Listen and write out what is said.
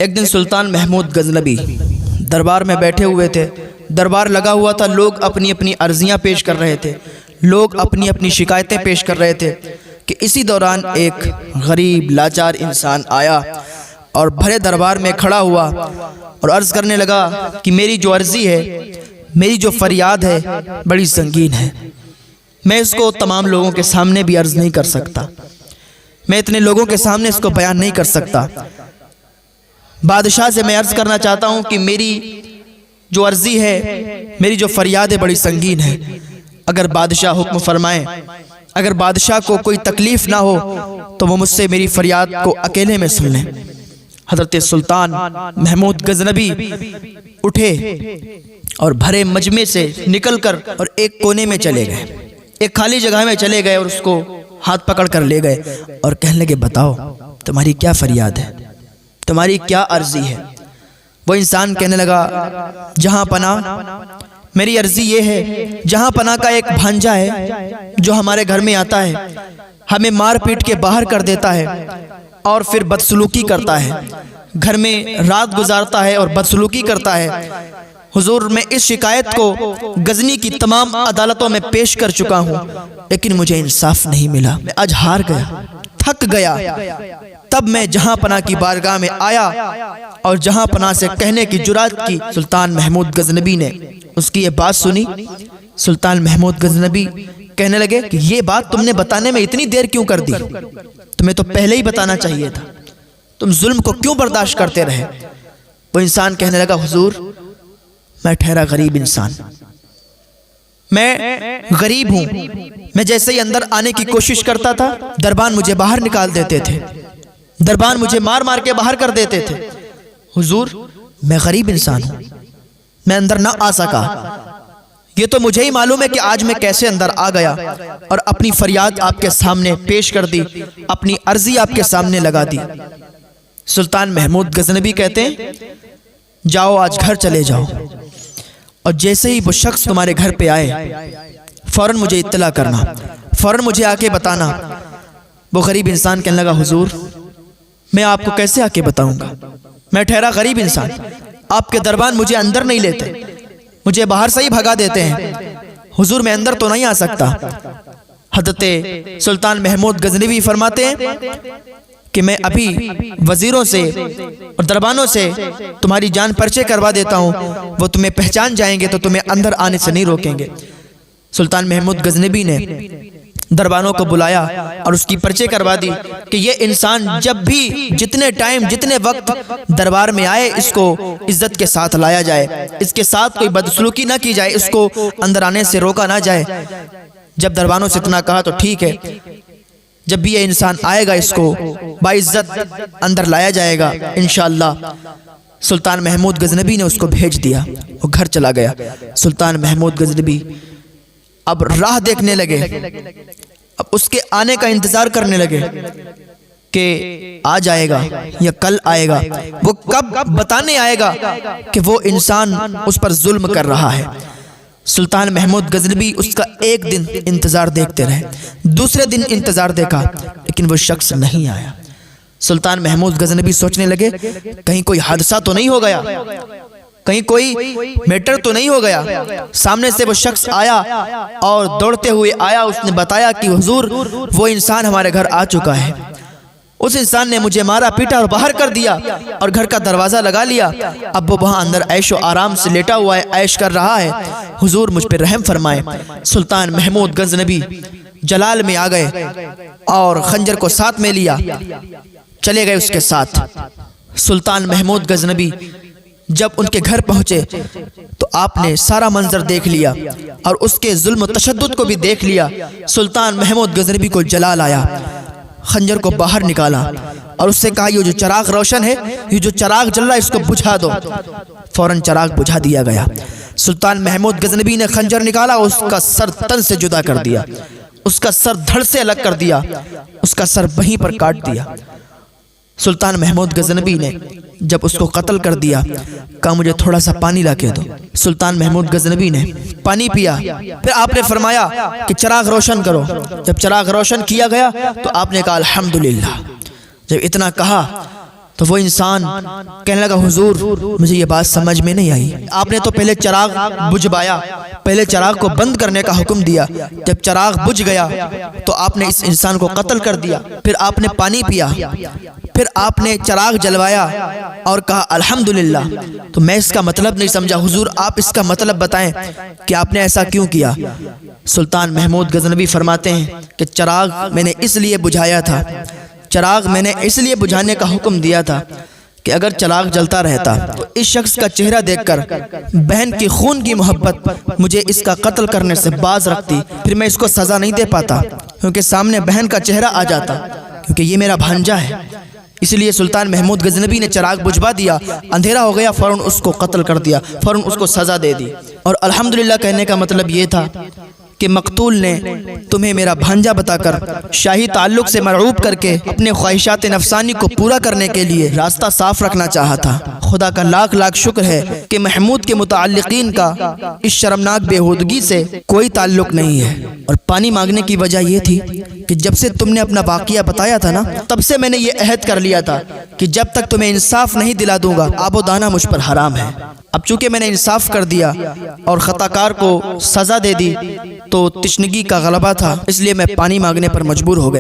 ایک دن سلطان محمود غزنوی دربار میں بیٹھے ہوئے تھے۔ دربار لگا ہوا تھا، لوگ اپنی اپنی عرضیاں پیش کر رہے تھے، لوگ اپنی اپنی شکایتیں پیش کر رہے تھے کہ اسی دوران ایک غریب لاچار انسان آیا اور بھرے دربار میں کھڑا ہوا اور عرض کرنے لگا کہ میری جو عرضی ہے، میری جو فریاد ہے بڑی سنگین ہے، میں اس کو تمام لوگوں کے سامنے بھی عرض نہیں کر سکتا، میں اتنے لوگوں کے سامنے اس کو بیان نہیں کر سکتا۔ بادشاہ سے میں عرض کرنا چاہتا ہوں کہ میری جو عرضی ہے، میری جو فریاد ہے بڑی سنگین ہے، اگر بادشاہ حکم فرمائیں، اگر بادشاہ کو کوئی تکلیف نہ ہو تو وہ مجھ سے میری فریاد کو اکیلے میں سن لیں۔ حضرت سلطان محمود غزنوی اٹھے اور بھرے مجمع سے نکل کر اور ایک کونے میں چلے گئے، ایک خالی جگہ میں چلے گئے اور اس کو ہاتھ پکڑ کر لے گئے اور کہنے لگے بتاؤ تمہاری کیا فریاد ہے، تمہاری کیا عرضی ہے؟ وہ انسان کہنے لگا جہاں پناہ، میری عرضی یہ ہے، جہاں پناہ کا ایک بھانجا ہے جو ہمارے گھر میں آتا ہے، ہمیں مار پیٹ کے باہر کر دیتا ہے اور پھر بدسلوکی کرتا ہے، گھر میں رات گزارتا ہے اور بدسلوکی کرتا ہے۔ حضور میں اس شکایت کو غزنی کی تمام عدالتوں میں پیش کر چکا ہوں، لیکن مجھے انصاف نہیں ملا، میں آج ہار گیا، تھک گیا۔ تب میں جہاں پناہ کی بارگاہ میں آیا اور جہاں پناہ سے کہنے کی جرات کی۔ سلطان محمود غزنوی نے اس کی یہ بات سنی۔ سلطان محمود غزنوی کہنے لگے کہ یہ بات تم نے بتانے میں اتنی دیر کیوں کر دی؟ تمہیں تو پہلے ہی بتانا چاہیے تھا، تم ظلم کو کیوں برداشت کرتے رہے؟ وہ انسان کہنے لگا حضور میں ٹھہرا غریب انسان، میں غریب ہوں، میں جیسے ہی اندر آنے کی کوشش کرتا تھا دربان مجھے باہر نکال دیتے تھے، دربان مجھے مار مار کے باہر کر دیتے تھے۔ حضور میں غریب انسان ہوں، میں اندر نہ آ سکا، یہ تو مجھے ہی معلوم ہے کہ آج میں کیسے اندر آ گیا اور اپنی فریاد آپ کے سامنے پیش کر دی، اپنی عرضی آپ کے سامنے لگا دی۔ سلطان محمود غزنوی کہتے ہیں جاؤ آج گھر چلے جاؤ، اور جیسے ہی وہ شخص تمہارے گھر پہ آئے فوراً مجھے اطلاع کرنا، فوراً مجھے آ کے بتانا۔ وہ غریب انسان کہنے لگا حضور میں آپ کو کیسے آ کے بتاؤں گا، میں ٹھہرا غریب انسان، آپ کے دربان مجھے اندر نہیں لیتے، مجھے باہر سے ہی بھگا دیتے ہیں، حضور میں اندر تو نہیں آ سکتا۔ حضرت سلطان محمود غزنوی فرماتے ہیں کہ میں ابھی وزیروں سے اور دربانوں سے تمہاری جان پرچے کروا دیتا ہوں، وہ تمہیں پہچان جائیں گے تو تمہیں اندر آنے سے نہیں روکیں گے۔ سلطان محمود غزنوی نے دربانوں کو بلایا اور اس کی پرچے کروا دی کہ یہ انسان جب بھی جتنے ٹائم جتنے وقت دربار میں آئے اس کو عزت کے ساتھ لایا جائے، اس کے ساتھ کوئی بدسلوکی نہ کی جائے، اس کو اندر آنے سے روکا نہ جائے۔ جب دربانوں سے اتنا کہا تو ٹھیک ہے، جب بھی یہ انسان آئے گا اس کو باعزت اندر لایا جائے گا انشاءاللہ۔ سلطان محمود غزنوی نے اس کو بھیج دیا، وہ گھر چلا گیا۔ سلطان محمود غزنوی اب راہ دیکھنے لگے، اب اس کے آنے کا انتظار کرنے لگے کہ آج آئے گا یا کل آئے گا، وہ کب بتانے آئے گا کہ وہ انسان اس پر ظلم کر رہا ہے۔ سلطان محمود غزنوی اس کا ایک دن انتظار دیکھتے رہے، دوسرے دن انتظار دیکھا، لیکن وہ شخص نہیں آیا۔ سلطان محمود غزنوی سوچنے لگے کہیں کوئی حادثہ تو نہیں ہو گیا، کہیں کوئی میٹر تو نہیں ہو گیا۔ سامنے سے وہ شخص آیا اور دوڑتے ہوئے آیا، اس نے بتایا کہ حضور وہ انسان ہمارے گھر آ چکا ہے، اس انسان نے مجھے مارا پیٹا اور باہر کر دیا اور گھر کا دروازہ لگا لیا، اب وہ وہاں اندر عیش و آرام سے لیٹا ہوا ہے، عیش کر رہا ہے، حضور مجھ پہ رحم فرمائے۔ سلطان محمود غزنوی جلال میں آ گئے اور خنجر کو ساتھ میں لیا، چلے گئے اس کے ساتھ۔ سلطان محمود غزنوی جب ان کے گھر پہنچے تو آپ نے سارا منظر دیکھ لیا اور اس کے ظلم و تشدد کو بھی دیکھ لیا۔ سلطان محمود غزنوی کو جلال آیا، خنجر کو باہر نکالا اور اس سے کہا یہ جو چراغ روشن ہے، یہ جو چراغ جل رہا ہے اس کو بجھا دو۔ فوراً چراغ بجھا دیا گیا۔ سلطان محمود غزنوی نے خنجر نکالا، اس کا سر تن سے جدا کر دیا، اس کا سر دھڑ سے الگ کر دیا، اس کا سر وہیں پر کاٹ دیا۔ سلطان محمود غزنوی نے جب اس کو قتل کر دیا کہا مجھے تھوڑا سا پانی لا کے دو۔ سلطان محمود غزنوی نے پانی پیا، پھر آپ نے فرمایا کہ چراغ روشن کرو۔ جب چراغ روشن کیا گیا تو آپ نے کہا الحمدللہ۔ جب اتنا کہا تو وہ انسان کہنے لگا حضور مجھے یہ بات سمجھ میں نہیں آئی، آپ نے تو پہلے چراغ بجھوایا، پہلے چراغ کو بند کرنے کا حکم دیا، جب چراغ بجھ گیا تو آپ نے اس انسان کو قتل کر دیا، پھر آپ نے پانی پیا، پھر آپ نے چراغ جلوایا اور کہا الحمدللہ۔ تو میں اس کا مطلب نہیں سمجھا، حضور آپ اس کا مطلب بتائیں کہ آپ نے ایسا کیوں کیا؟ سلطان محمود غزنوی فرماتے ہیں کہ چراغ میں نے اس لیے بجھایا تھا، چراغ میں نے اس لیے بجھانے کا حکم دیا تھا کہ اگر چراغ جلتا رہتا تو اس شخص کا چہرہ دیکھ کر بہن کی خون کی محبت مجھے اس کا قتل کرنے سے باز رکھتی، پھر میں اس کو سزا نہیں دے پاتا کیونکہ سامنے بہن کا چہرہ آ جاتا، کیونکہ یہ میرا بھانجا ہے۔ اس لیے سلطان محمود غزنوی نے چراغ بجھوا دیا، اندھیرا ہو گیا، فوراً اس کو قتل کر دیا، فوراً اس کو سزا دے دی۔ اور الحمدللہ کہنے کا مطلب یہ تھا کہ مقتول نے تمہیں میرا بھانجا بتا کر شاہی تعلق سے مرعوب کر کے اپنے خواہشات نفسانی کو پورا کرنے کے لیے راستہ صاف رکھنا چاہا تھا۔ خدا کا لاکھ لاکھ شکر ہے کہ محمود کے متعلقین کا اس شرمناک بےہودگی سے کوئی تعلق نہیں ہے۔ اور پانی مانگنے کی وجہ یہ تھی کہ جب سے تم نے اپنا واقعہ بتایا تھا نا، تب سے میں نے یہ عہد کر لیا تھا کہ جب تک تمہیں انصاف نہیں دلا دوں گا آب و دانہ مجھ پر حرام ہے۔ اب چونکہ میں نے انصاف کر دیا اور خطا کار کو سزا دے دی تو تشنگی کا غلبہ تھا، اس لیے میں پانی مانگنے پر مجبور ہو گیا۔